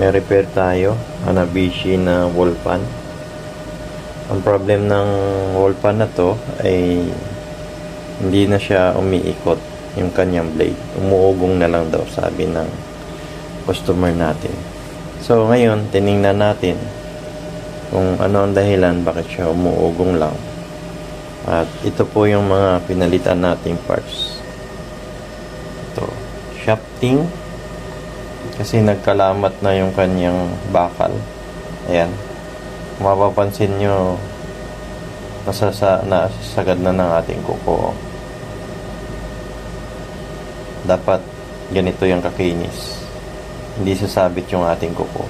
may repair tayo, Hanabishi na wall fan. Ang problem ng wall fan na to ay hindi na siya umiikot yung kanyang blade. Umuugong na lang daw, sabi ng customer natin. So ngayon, tiningnan natin kung ano ang dahilan bakit siya umuugong lang. At ito po yung mga pinalitan nating parts. Ito, shafting, kasi nagkalamat na yung kanyang bakal. Ayan, mapapansin nyo nasasagad na ng ating kuko. Dapat ganito yung kakinis, hindi sasabit yung ating kuko.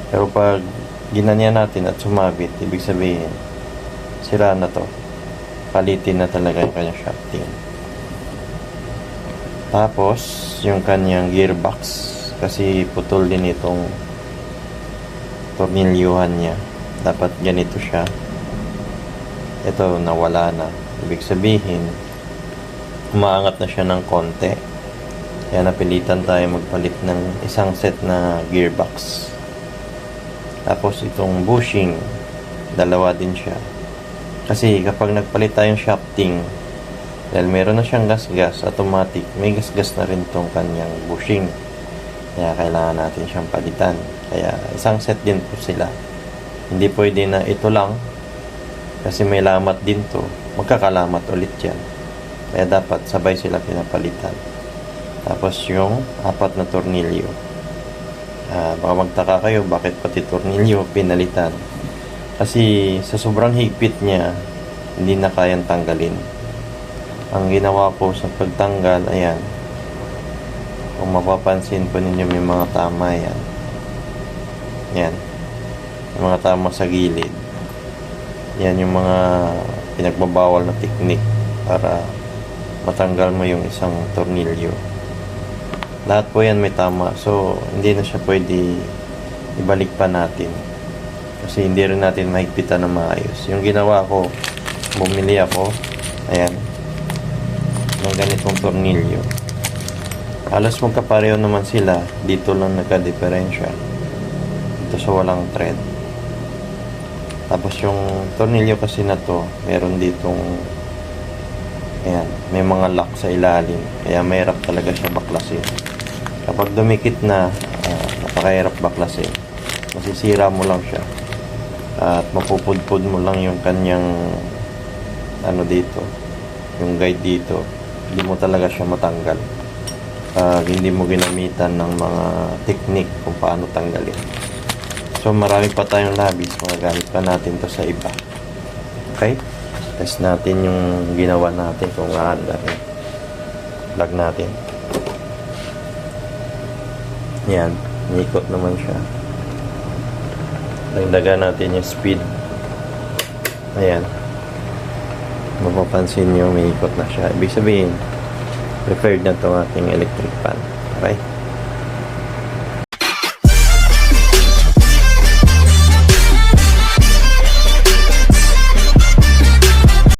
Pero pag ginanya natin at sumabit, ibig sabihin sira na to, palitin na talaga yung kanyang shafting. Tapos yung kanyang gearbox, kasi putol din itong tornilyuhan niya. Dapat ganito siya. Ito nawala na, ibig sabihin umaangat na siya ng konti, kaya napilitan tayo magpalit ng isang set na gearbox. Tapos itong bushing, dalawa din siya, kasi kapag nagpalit tayong shafting, dahil meron na siyang gas-gas, automatic may gas-gas na rin tong kanyang bushing, kaya kailangan natin siyang palitan. Kaya isang set din po sila, hindi pwede na ito lang, kasi may lamat din to, magkakalamat ulit yan. Kaya dapat sabay sila pinapalitan. Tapos yung apat na tornilyo, baka magtaka kayo bakit pati tornilyo pinalitan, kasi sa sobrang higpit niya hindi na kayang tanggalin. Ang ginawa ko sa pagtanggal, ayan, kung mapapansin po ninyo may mga tama yan. Yan, may mga tama sa gilid. Yan yung mga pinagbabawal na technique para matanggal mo yung isang tornilyo. Lahat po yan may tama, so hindi na siya pwede ibalik pa natin, kasi hindi rin natin mahigpitan na maayos. Yung ginawa ko, bumili ako, ayan, ng ganitong tornilyo. Halos magkapareho naman sila, dito lang nagka-diferensya, dito sa walang thread. Tapos yung tornilyo kasi na to, meron ditong, ayan, may mga lock sa ilalim, kaya mahirap talaga siya baklasin. Kapag dumikit na, napakahirap baklasin. Masisira mo lang siya, at mapupudpud mo lang yung kanyang ano dito, yung guide dito. Hindi mo talaga siya matanggal hindi mo ginamitan ng mga technique kung paano tanggalin. So marami pa tayong labis, magagamit pa natin to sa iba. Okay, test natin yung ginawa natin kung aanda rin. Plug natin. Yan, nikot naman siya. Dagdagan natin yung speed. Ayan, mapapansin nyo may ikot na siya, ibig sabihin preferred na itong ating electric fan. Okay?